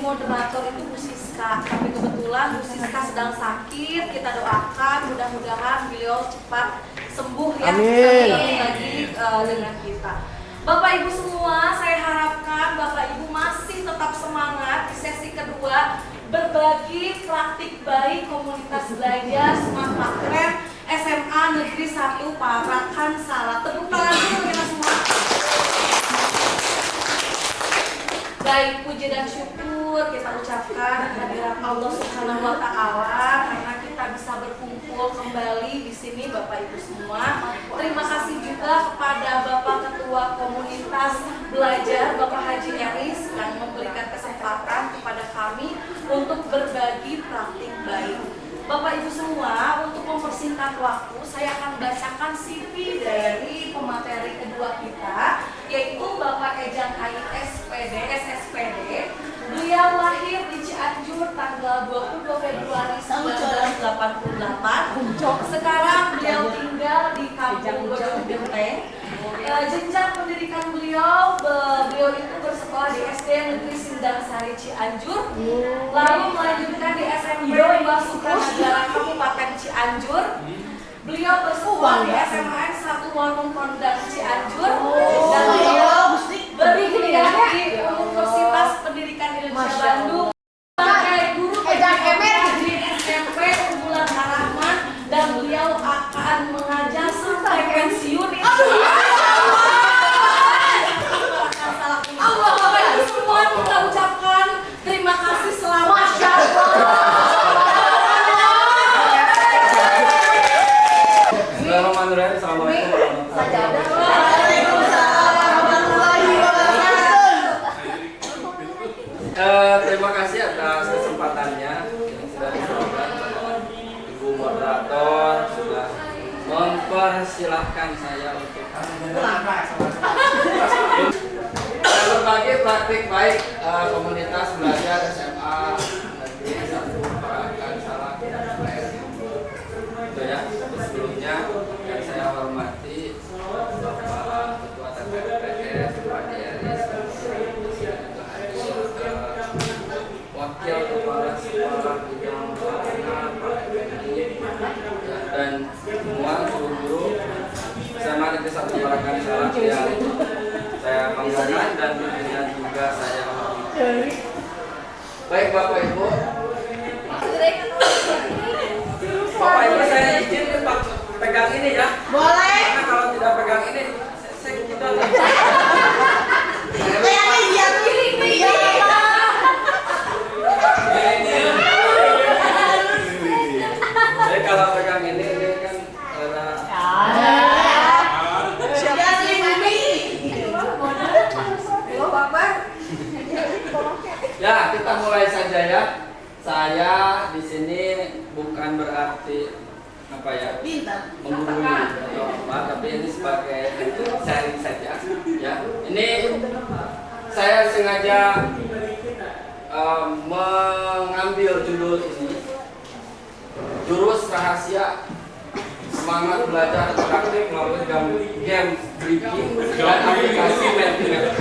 moderator itu Bu Siska, tapi kebetulan Bu Siska sedang sakit. Kita doakan mudah-mudahan beliau cepat sembuh ya, bisa lagi dengan kita. Bapak Ibu semua, saya harapkan Bapak Ibu masih tetap semangat di sesi kedua berbagi praktik baik komunitas belajar Smart Makrem SMA Negeri 1 Parakan Salak. Tepuk tangan dulu kita semua. Baik, puji dan syukur kita ucapkan kehadirat Allah Subhanahu wa Ta'ala karena kita bisa berkumpul kembali di sini Bapak Ibu semua. Terima kasih juga kepada Bapak Ketua Komunitas Belajar Bapak Haji Eris yang memberikan kesempatan kepada kami untuk berbagi praktik baik. Bapak Ibu semua, untuk mempersingkat waktu, saya akan bacakan CV dari pemateri kedua kita, yaitu Bapak Ejang Hai SPD, SSPD. Beliau lahir di Cianjur tanggal 22 Februari 1988. Sekarang beliau tinggal di Kampung Bojong Genteng. Jenjang pendidikan beliau itu bersekolah di SD Negeri Sindang Sari Cianjur, lalu melanjutkan di SMP 2 Sukanagara Kabupaten Cianjur. Beliau bersekolah di SMAN 1 Warung Kondang Cianjur, dan beliau berkuliah di Universitas Pendidikan Indonesia Bandung sebagai guru PJJ di SMP Unggulan Harapan, dan beliau akan mengajar sampai pensiun. Semua kita ucapkan terima kasih selamat. Bismillahirrahmanirrahim. Assalamualaikum warahmatullahi wabarakatuh. Terima kasih atas kesempatannya yang sudah diberikan. Ibu moderator sudah mempersilahkan saya untuk berbagi praktik baik komunitas belajar SMA Negeri 1 Parakan Salak itu ya. Sebelumnya yang saya hormati Bapak Ketua TPPS Pak Eris, Wakil Kepala Sekolah Bidang Pelayanan Pak Effendi, dan semua guru SMA Negeri 1 Parakan Salak yang saya banggakan dan tentunya juga saya hormati. Baik Bapak Ibu, Bapak Ibu saya izin pegang ini ya. Boleh. Karena kalau tidak pegang ini, kita Jadi kalau pegang ini kan ada. Ya, kita mulai saja ya. Saya di sini bukan berarti apa ya, menggurui atau apa, tapi ini sebagai sharing saja. Ya, ini saya sengaja mengambil judul ini, jurus rahasia semangat belajar praktik melalui game breaking dan aplikasi Mentimeter.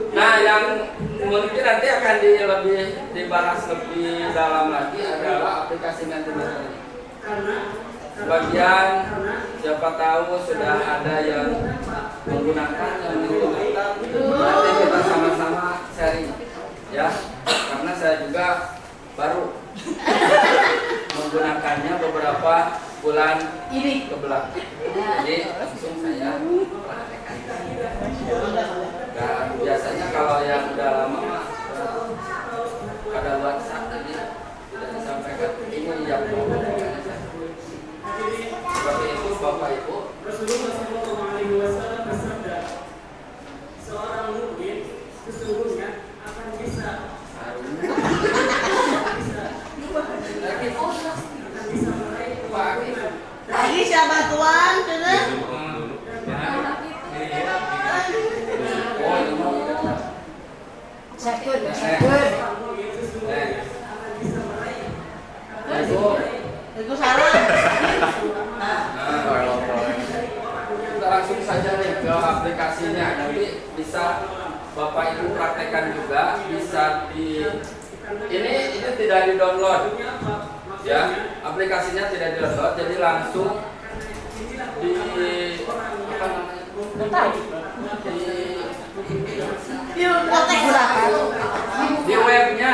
Nah, yang mungkin nanti akan lebih dibahas lebih dalam lagi adalah aplikasi Mentimeter. Sebagian siapa tahu sudah ada yang menggunakan yang Mentimeter. Nanti kita sama-sama sharing ya, karena saya juga baru menggunakannya beberapa bulan ini ke belakang. Jadi langsung saya praktekkan. Dan biasanya kalau yang udah lama mah ada WhatsApp tadi tidak disampaikan, ini yang mau seperti itu Bapak Ibu. Seorang mukmin sesungguhnya akan bisa Lagi siapa tuan? Second. Itu salah. Kita langsung saja nih ke aplikasinya. nanti bisa Bapak Ibu praktekkan juga, bisa ini tidak di-download. Ya, aplikasinya tidak di-download, jadi langsung di apa namanya? Di webnya.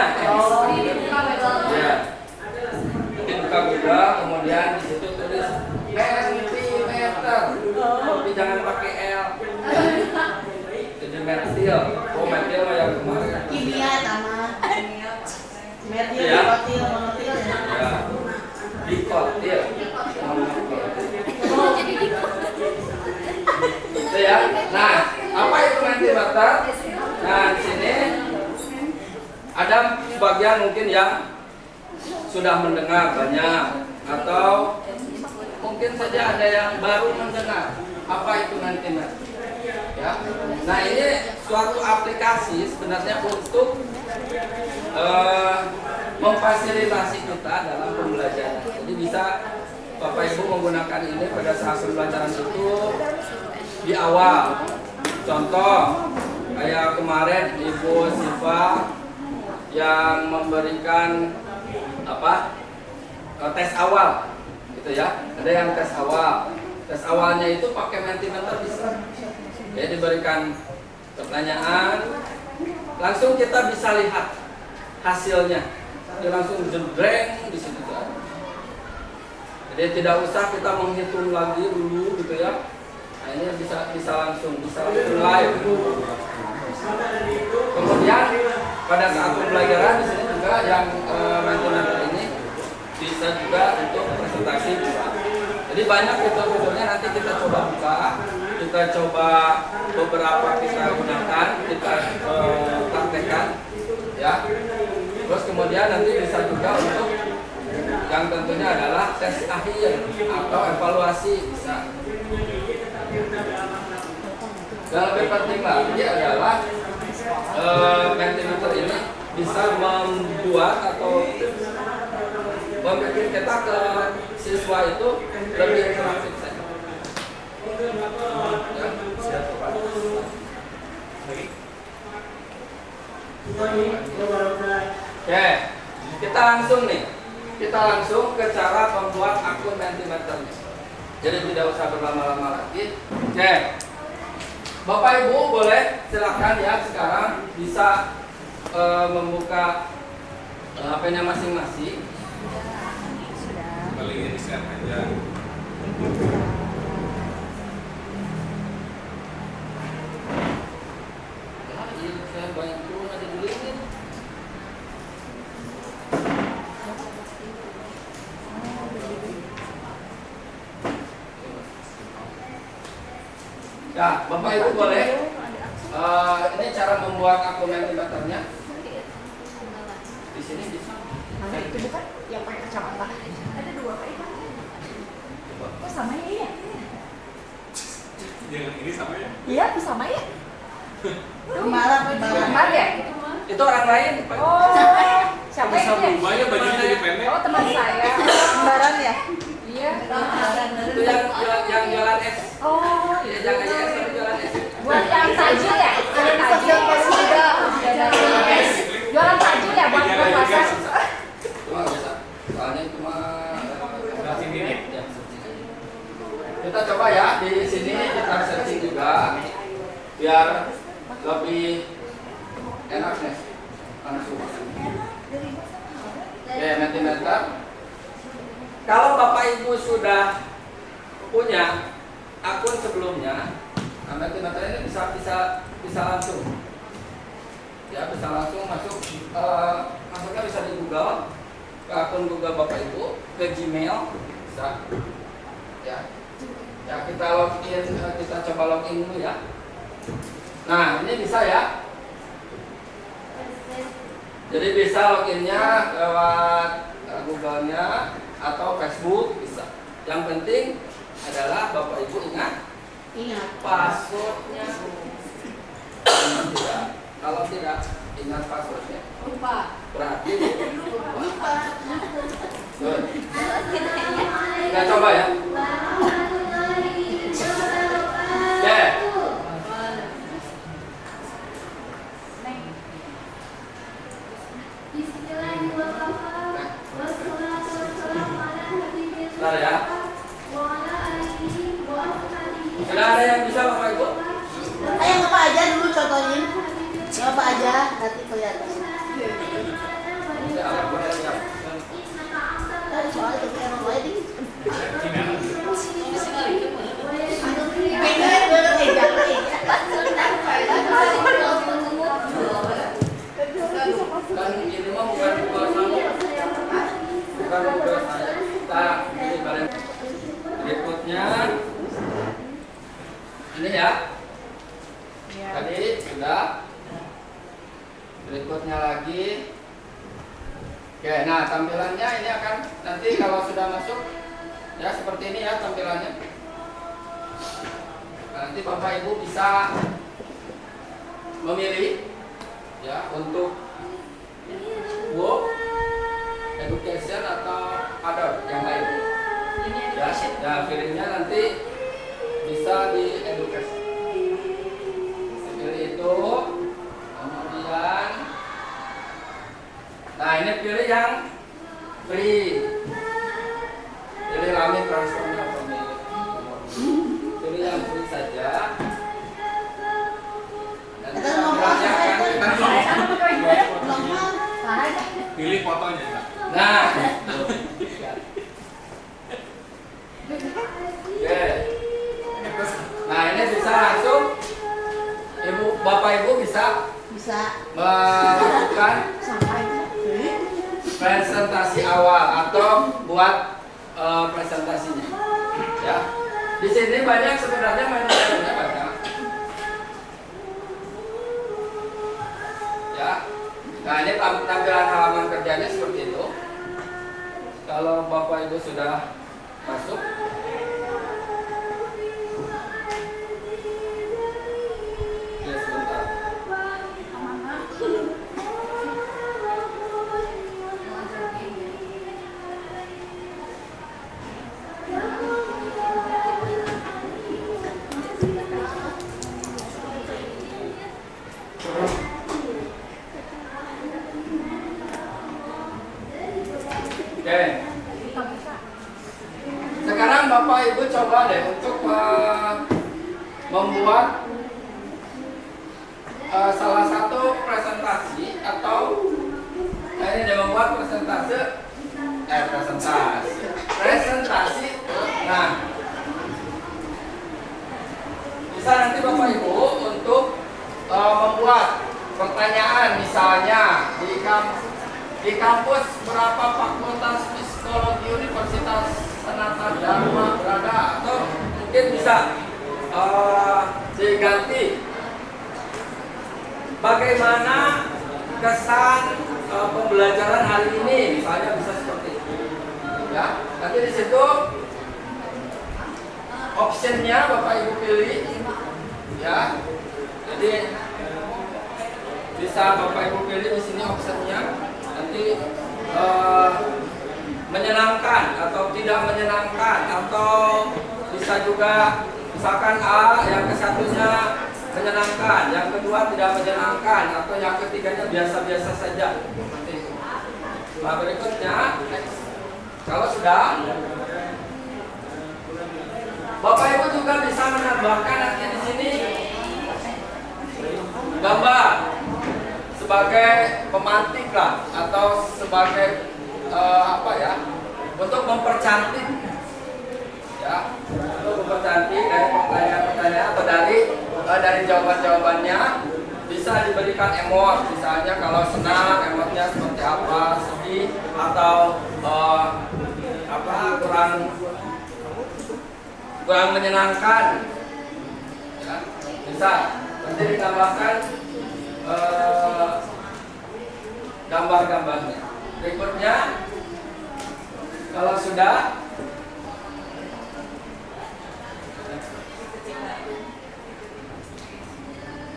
Ya. Dibuka Google, kemudian di situ tulis Mentimeter, tapi jangan pakai L. Jadi metil, metil mah yang kemarin. Kimia sama metil, Ya. kotil, monotil ya. Ya. Dikotil. Itu ya. Nah, apa itu mentimeter? Nah, di sini ada sebagian mungkin yang sudah mendengar banyak, atau mungkin saja ada yang baru mendengar apa itu mentimeter. Ya. Nah, ini suatu aplikasi sebenarnya untuk memfasilitasi kita dalam pembelajaran. Jadi bisa Bapak Ibu menggunakan ini pada saat pembelajaran itu di awal. Contoh kayak kemarin Ibu Siva yang memberikan tes awal, gitu ya. Ada yang tes awal. Tes awalnya itu pakai mentimeter bisa. Ya, diberikan pertanyaan, langsung kita bisa lihat hasilnya. Dia langsung jembreng di situ kan. Jadi tidak usah kita menghitung lagi dulu, gitu ya. Nah, ini bisa langsung live. Kemudian pada saat pembelajaran di sini juga yang mentimeter ini bisa juga untuk presentasi juga. Jadi banyak fitur-fiturnya, nanti kita coba buka, kita coba beberapa kita gunakan, kita praktekkan, ya. Terus kemudian nanti bisa juga untuk yang tentunya adalah tes akhir atau evaluasi bisa. Dan lebih penting lagi adalah mentimeter ini bisa membuat atau membuat kita ke siswa itu lebih interaktif saja. Ya. Oke, kita langsung ke cara membuat akun mentimeternya. Jadi tidak usah berlama-lama lagi. Oke, Bapak Ibu boleh silakan ya sekarang bisa membuka HP-nya masing-masing. Paling ini share aja. Saya banyak turun ada di sini. Ya, Bapak Ibu boleh. Ini cara membuat akun mentimeternya. Di sini bisa. Mana itu bukan yang pakai kacamata? Ada dua Pak Ibu. Oh sama ya? Yang ini sama ya? Iya, sama ya. Kembar ya? Itu orang lain, Pak. Oh, siapa Bisa itu? berubah ya bajunya jadi pendek. Oh teman saya. Kembaran ya? Iya. Itu yang jualan es. Oh, Ya, jangan es tapi jualan es. buat yang tajil ya? Ada tajil juga. Jualan tajil ya buat buka puasa. Cuma bisa. Soalnya cuma Sini nih. ya, searching aja. Kita coba ya di sini kita searching juga biar lebih enak nih langsung. Oke, mentimeter. Kalau Bapak Ibu sudah punya akun sebelumnya, mentimeter ini bisa langsung. Ya, bisa langsung masuk. Masuknya bisa di Google, ke akun Google Bapak Ibu, ke Gmail bisa. Ya, kita login, kita coba login dulu ya. Nah, ini bisa ya. Jadi bisa loginnya lewat Google-nya atau Facebook bisa. Yang penting adalah Bapak Ibu ingat passwordnya. Kalau tidak ingat passwordnya, Lupa. berarti lupa. Good. Kita coba ya. Oke. Nanti kelihatan. Oke, alat kodenya. Tadi soalnya itu emang wedding. Kan ini mah bukan tugas kamu. Bukan tugas saya. Kita ini kalian. Berikutnya ini ya. Tadi sudah. Berikutnya lagi. Oke, nah tampilannya ini akan nanti kalau sudah masuk ya seperti ini ya tampilannya. Nanti Bapak Ibu bisa memilih ya untuk work, education atau other yang lain. Ya, nah pilihnya nanti bisa di education. Pilih itu, kemudian, nah ini pilih yang free. Pilih lamit transfernya pemilik. Pilih yang free saja. Nanti tampilannya akan Pilih fotonya enggak? nah. Oke. Nah ini bisa langsung Bapak Ibu bisa melakukan presentasi awal atau buat presentasinya. Ya. Di sini banyak sebenarnya materialnya banyak. Ya. Nah ini tampilan halaman kerjanya seperti itu. Kalau Bapak Ibu sudah masuk, ya sebentar. Oke. Sekarang Bapak Ibu coba deh untuk membuat salah satu presentasi atau ini dia membuat presentasi. Nah, bisa nanti Bapak Ibu untuk membuat pertanyaan misalnya di kampus berapa fakultas psikologi Universitas Sanata Dharma berada, atau mungkin bisa diganti bagaimana kesan pembelajaran hari ini, misalnya bisa seperti itu. Ya, nanti di situ optionnya Bapak Ibu pilih, ya. Jadi bisa Bapak Ibu pilih di sini optionnya. Nanti menyenangkan atau tidak menyenangkan, atau bisa juga misalkan A yang kesatunya menyenangkan, yang kedua tidak menyenangkan, atau yang ketiganya biasa-biasa saja. Nah berikutnya, kalau sudah, Bapak Ibu juga bisa menambahkan nanti di sini gambar sebagai pemantik lah, atau sebagai apa ya, untuk mempercantik ya, untuk mempercantik dari pertanyaan-pertanyaan atau dari jawaban-jawabannya bisa diberikan emot, misalnya kalau senang emotnya seperti apa, sedih atau kurang menyenangkan ya, bisa nanti ditambahkan gambar-gambarnya. Berikutnya, kalau sudah,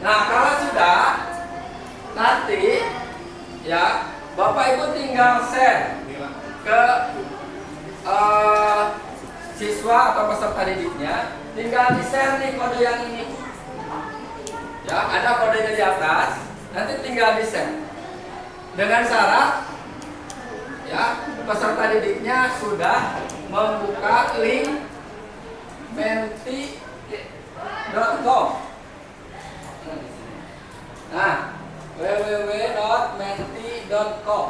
nah kalau sudah, nanti ya Bapak Ibu tinggal share ke siswa atau peserta didiknya, tinggal di share nih kode yang ini. Ya, ada kodenya di atas, nanti tinggal di share. Dengan syarat ya peserta didiknya sudah membuka link menti.com. Nah, www.menti.com.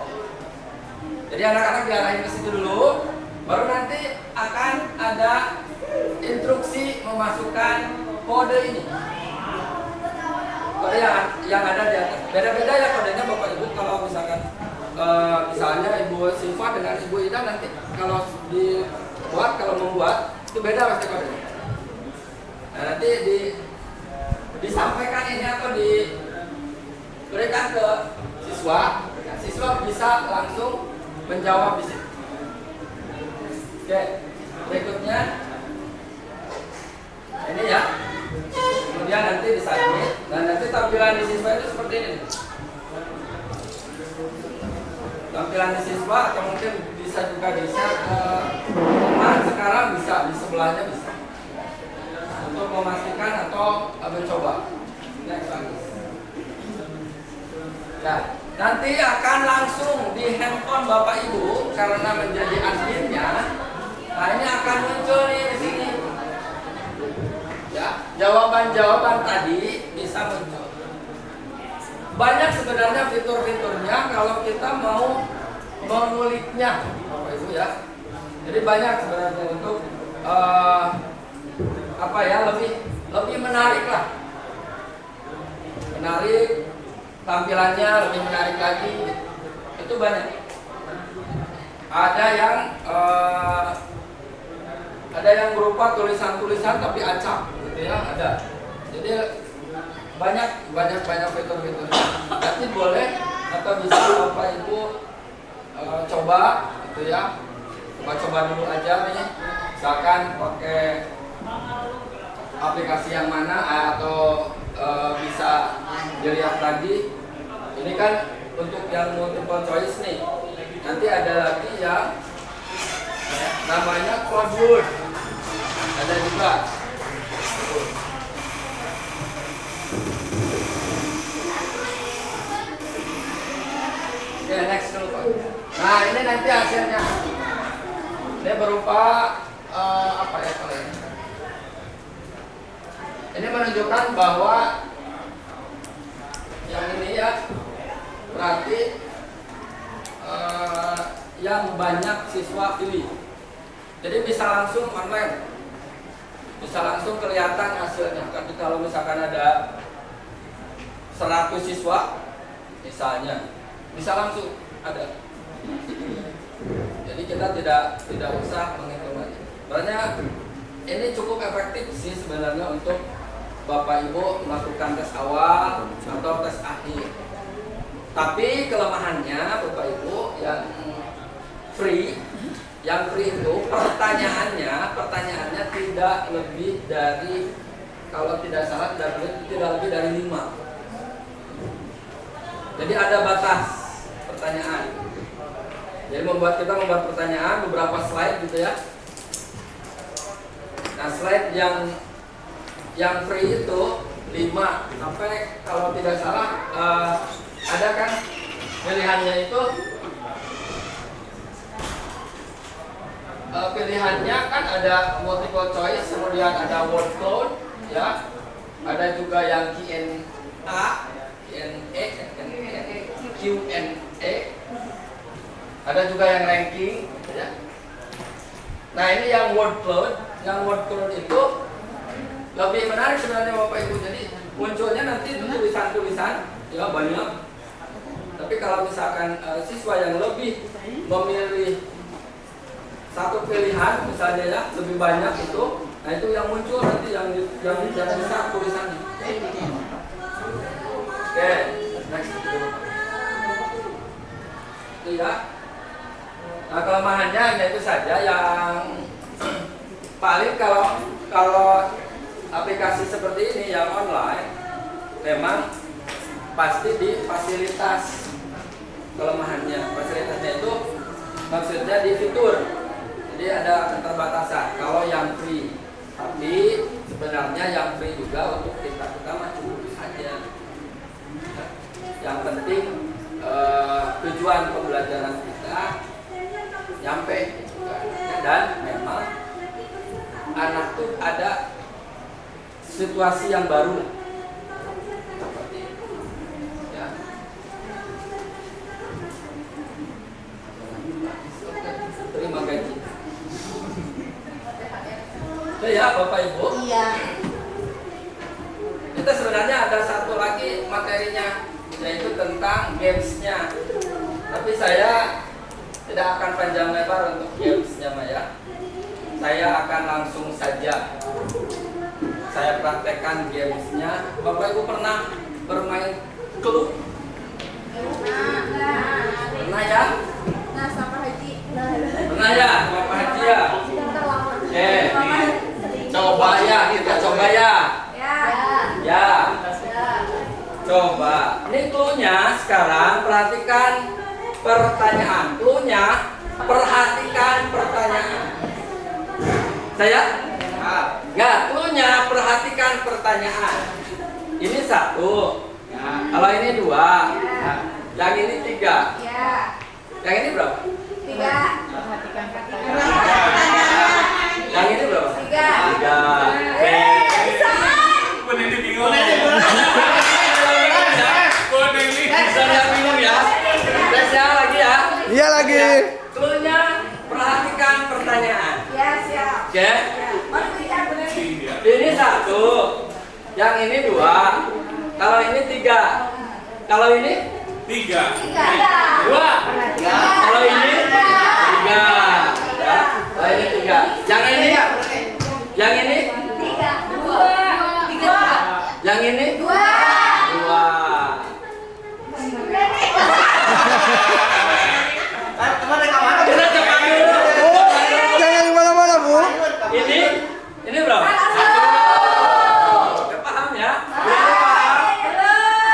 Jadi anak-anak diarahin ke situ dulu, baru nanti akan ada instruksi memasukkan kode ini. Kode yang ada di atas. Beda-beda ya kodenya Bapak Ibu. Kalau misalkan misalnya Ibu Siva dengan Ibu Ida nanti kalau membuat itu beda pasti kodenya. Nah, nanti disampaikan ini atau diberikan ke siswa. Siswa bisa langsung menjawab di situ. Oke, berikutnya ini ya. Kemudian nanti disubmit dan nanti tampilan di siswa itu seperti ini. Tampilan di siswa atau mungkin bisa juga di-share ke teman, sekarang bisa di sebelahnya bisa. Untuk memastikan atau mencoba. Next lagi. Nah, nanti akan langsung di handphone Bapak Ibu karena menjadi adminnya. Nah, ini akan muncul nih di sini. Ya, jawaban-jawaban tadi bisa muncul. Banyak sebenarnya fitur-fiturnya kalau kita mau menguliknya, Bapak Ibu ya. Jadi banyak sebenarnya untuk lebih menarik lah. Menarik, tampilannya lebih menarik lagi. Itu banyak. Ada yang berupa tulisan-tulisan tapi acak gitu ya, ada. Jadi banyak fitur-fitur. Nanti boleh atau bisa Bapak Ibu coba gitu ya. Coba dulu aja nih. Misalkan pakai aplikasi yang mana atau bisa dilihat lagi. Ini kan untuk yang multiple choice nih. Nanti ada lagi yang namanya Cloudwood. Ada juga. Oke, next dulu Pak. Nah, ini nanti hasilnya. Ini berupa apa ya kalau ini? Ini menunjukkan bahwa yang ini ya berarti yang banyak siswa pilih. Jadi bisa langsung online, bisa langsung kelihatan hasilnya. Tapi kalau misalkan ada 100 siswa misalnya, bisa langsung ada. Jadi kita tidak usah menghitung lagi. Sebenarnya ini cukup efektif sih sebenarnya untuk Bapak Ibu melakukan tes awal atau tes akhir. Tapi kelemahannya Bapak Ibu yang free itu pertanyaannya tidak lebih dari, kalau tidak salah tidak lebih dari 5. Jadi ada batas pertanyaan. Jadi kita membuat pertanyaan beberapa slide gitu ya. Nah, slide yang free itu 5 sampai kalau tidak salah ada kan pilihannya itu pilihannya kan ada multiple choice, kemudian ada word cloud ya. Ada juga yang Q&A. Ada juga yang ranking ya. Nah, ini yang word cloud. Yang word cloud itu lebih menarik sebenarnya Bapak Ibu. Jadi munculnya nanti tulisan-tulisan ya banyak. Tapi kalau misalkan siswa yang lebih memilih satu pilihan misalnya ya lebih banyak itu, nah itu yang muncul nanti yang bisa tulisannya. Oke, next itu ya. Nah, kelemahannya itu saja yang paling kalau aplikasi seperti ini yang online memang pasti di fasilitas. Kelemahannya fasilitasnya itu maksudnya di fitur. Jadi ada keterbatasan kalau yang free. Tapi sebenarnya yang free juga untuk kita mah cukup saja. Yang penting tujuan pembelajaran kita nyampe gitu kan. Dan memang anak tuh ada situasi yang baru seperti itu. Ya. Bapak Ibu. Iya. Kita sebenarnya ada satu lagi materinya, yaitu tentang gamesnya. Tapi saya tidak akan panjang lebar untuk gamesnya, Maya. Saya akan langsung saja. Saya praktekkan gamesnya. Bapak Ibu pernah bermain clue? Pernah ya? Nah, sama Haji. Pernah ya? Sama Pak Haji ya? Oke. Coba ya, kita coba ya. Ya. Coba. Ini clue-nya sekarang perhatikan pertanyaan. Clue-nya perhatikan pertanyaan. Saya? Ya, clue-nya perhatikan pertanyaan. Ini 1. Kalau ini 2. Yang ini 3. Yang ini berapa? Yang ini berapa? 3. Oke. Pun ini bingung. Bisa lihat bingung ya? Bisa lagi ya? Iya lagi. Clue-nya perhatikan pertanyaan. Oke? Ini 1. Yang ini 2. Kalau ini 3. Kalau ini 3. 2. Kalau ini 3. Ya. Kalau ini 3. Yang ini? Yang ini? 3. Yang ini? 2. Kita coba dulu. Jangan kemana-mana, Bu. Ini berapa? 1. Paham ya?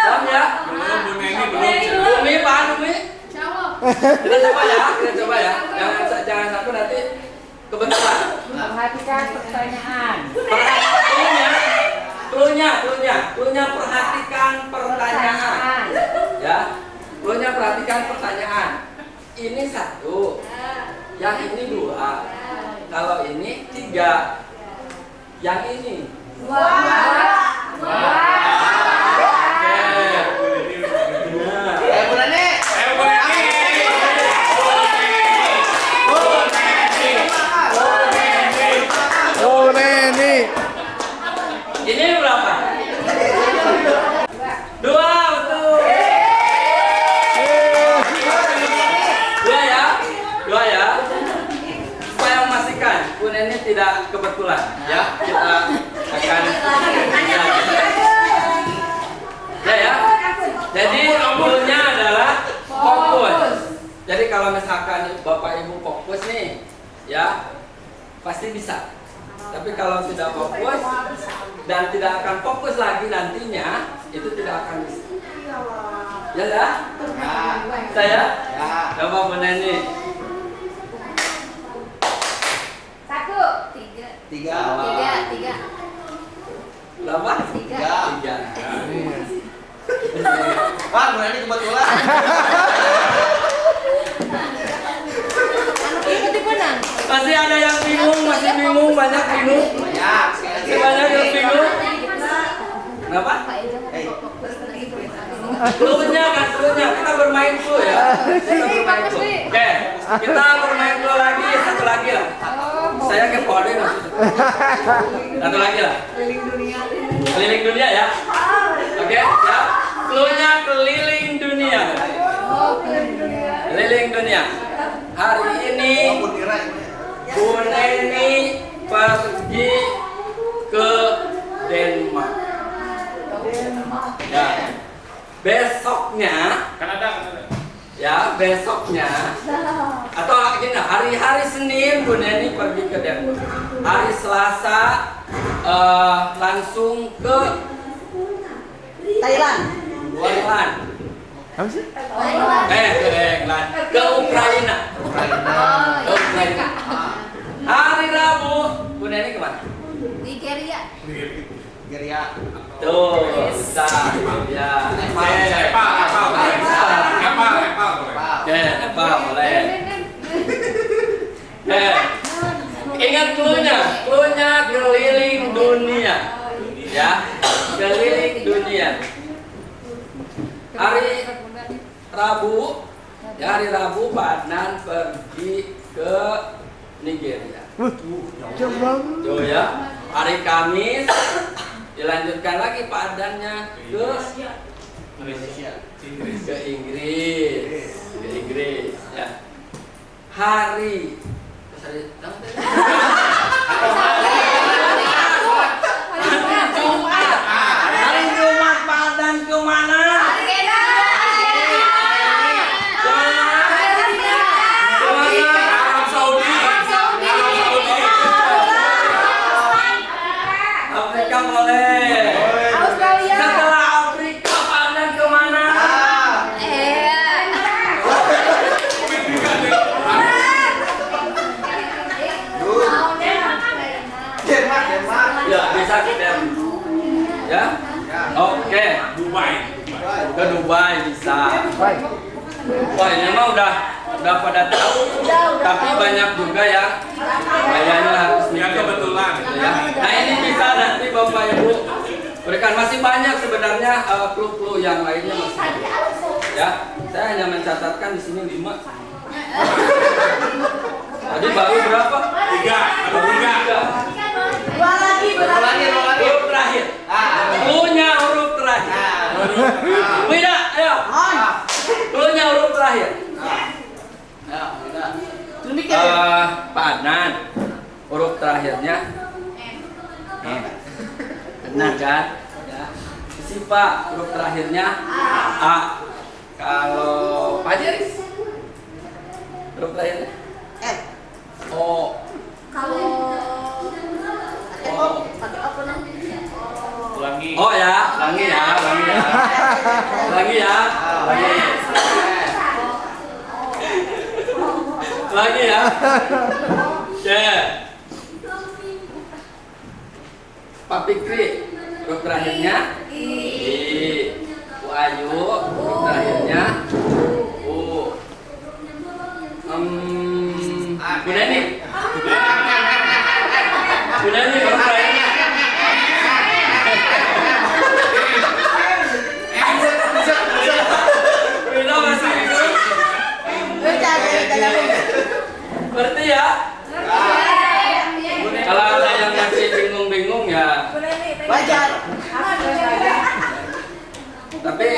Paham ya? Belum, Bu Neni belum. Umi, paham Umi? Kita coba ya, jangan sampai nanti kebetulan. Perhatikan pertanyaan. Clue-nya perhatikan pertanyaan. Ya, clue-nya perhatikan pertanyaan. Ini 1, yang ini 2, kalau ini 3, yang ini. Oh, Neni. Ini berapa? 2, betul. 2 ya. Supaya memastikan Bu Neni tidak kebetulan, ya. Kita akan ya. Jadi clue-nya adalah fokus. Jadi kalau misalkan Bapak Ibu fokus nih, ya pasti bisa. Tapi kalau tidak fokus dan tidak akan fokus lagi nantinya, itu tidak akan bisa. Ya ya? Saya? Coba Bu Neni. 3. Berapa? 3. Pak, Bu Neni kebetulan. Masih ada yang bingung, banyak bingung. Masih banyak yang bingung. Kenapa? Clue-nya kita bermain clue ya. Oke, kita bermain clue lagi, satu lagi lah. Saya ke kode satu lagi lah. Keliling dunia ya. Oke, ya. Clue-nya keliling dunia. Keliling dunia. Hari ini Bu Neni pergi ke Denmark. Ya. Besoknya, ya besoknya, atau gini, hari-hari Senin Bu Neni pergi ke Denmark. Hari Selasa langsung ke Thailand. Thailand. Apa sih? Ke England, ke Ukraina. Ke Ukraina. Hari Rabu Bu Neni kemana? Nigeria. Tuh, bisa. Ya. Nepal boleh. Ingat clue-nya keliling dunia. Ya, keliling dunia. Hari Rabu, ya hari Rabu Pak Adnan pergi ke Nigeria. Jauh banget. Tuh ya. hari Kamis dilanjutkan lagi padannya ke Indonesia. ke Inggris ya. Hari Jumat. Hari Jumat padan ke mana? Arab Saudi. Afrika boleh. Australia. Setelah Afrika padan ke mana? Denmark. Ya bisa kita. Ya. Oke. Dubai. Ke Dubai bisa. Wah ini mah udah pada tahu. Tapi banyak juga yang kayaknya harus Yang mikir. kebetulan. Ya. Nah ini bisa nanti Bapak Ibu berikan, masih banyak sebenarnya clue-clue yang lainnya masih. Ya, saya hanya mencatatkan di sini 5. Tadi baru berapa? 3. Ada 3. Dua lagi. Huruf terakhir. Clue-nya huruf terakhir. Beda, ayo. Clue-nya huruf terakhir. Pak Adnan, huruf terakhirnya M. Benar kan? Ya. Siapa huruf terakhirnya A. Kalau Pak Jeris, huruf terakhirnya O. Kalau O. Ulangi. Oh ya, ulangi ya. Lagi ya. Ya. Pak Fikri, huruf terakhirnya I. Bu Ayu, huruf terakhirnya U. Bu Neni. Bu Neni, huruf terakhirnya Rina masih ikut. Berarti ya. Kalau ada yang masih bingung-bingung ya. Wajar. Tapi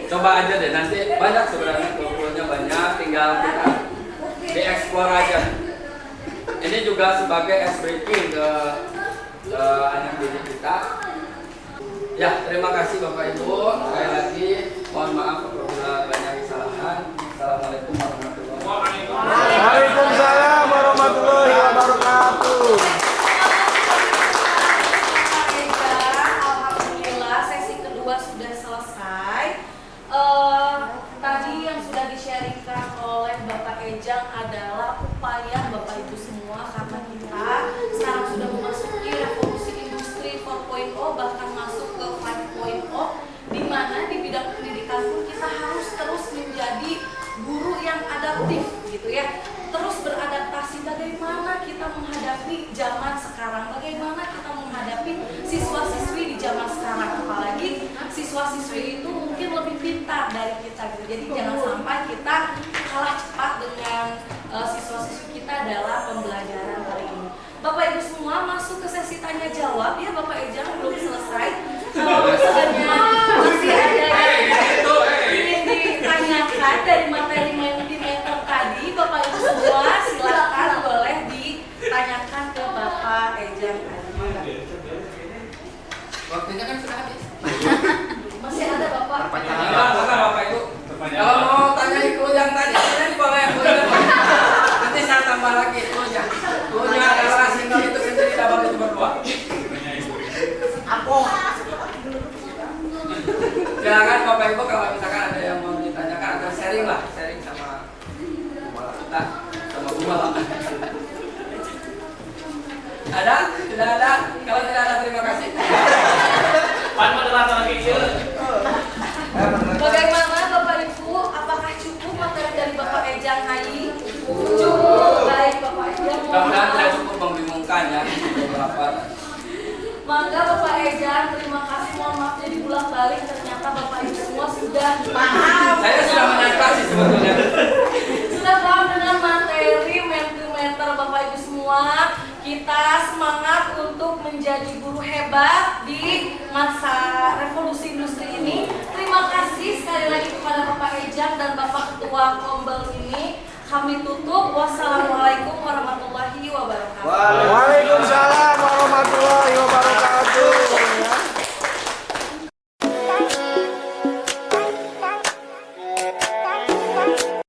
coba aja deh, nanti banyak sebenarnya, kumpulnya banyak, tinggal kita dieksplor aja. Ini juga sebagai ice breaking ke anak didik kita. Ya, terima kasih Bapak Ibu. Sekali lagi mohon maaf apabila banyak kesalahan. Assalamualaikum warahmatullahi wabarakatuh. Waalaikumsalam warahmatullahi wabarakatuh. Alhamdulillah sesi kedua sudah selesai. Tadi yang sudah di-sharingkan oleh Bapak Ejang adalah upaya Bapak Ibu semua, karena kita sekarang sudah memasuki revolusi industri 4.0, bahkan masuk ke 5.0, di mana di bidang pendidikan pun kita harus terus menjadi guru yang adaptif gitu ya, terus beradaptasi bagaimana kita menghadapi zaman sekarang, bagaimana kita menghadapi siswa-siswi di zaman sekarang, apalagi siswa-siswi itu mungkin lebih pintar dari kita gitu. Jadi jangan sampai kita kalah cepat dengan siswa-siswi kita dalam pembelajaran kali ini. Bapak Ibu semua masuk ke sesi tanya jawab ya. Bapak Ejang belum selesai. Sebenarnya masih ada yang ingin ditanyakan dari materi Mentimeter tadi. Bapak Ibu semua silakan boleh ditanyakan ke Bapak Ejang tadi. Waktunya kan sudah habis. Masih ada Bapak. Bukan Bapak Ibu. Kalau mau tanya itu yang tadi, nanti boleh. Nanti saya tambah lagi clue-nya. Clue-nya adalah single itu sendiri double itu berdua. Silakan Bapak Ibu kalau misalkan ada yang mau ditanyakan atau sharing lah, sharing sama kita, sama Gumala. Ada? Tidak ada? Kalau tidak ada terima kasih. Pan moderator lagi Bagaimana Bapak Ibu? Apakah cukup materi dari Bapak Ejang Hai? Cukup. Baik Bapak Ejang. Mudah-mudahan tidak cukup membingungkan ya beberapa. Mangga Bapak Ejang, terima kasih. Mohon maaf jadi bolak-balik, ternyata Bapak Ibu semua sudah paham. Saya sudah menyangka sih sebetulnya. Sudah paham dengan materi Mentimeter Bapak Ibu semua. Kita semangat untuk menjadi menjadi guru hebat di masa revolusi industri ini. Terima kasih sekali lagi kepada Bapak Ejang dan Bapak Ketua Kombel ini. Kami tutup. Wassalamualaikum warahmatullahi wabarakatuh. Waalaikumsalam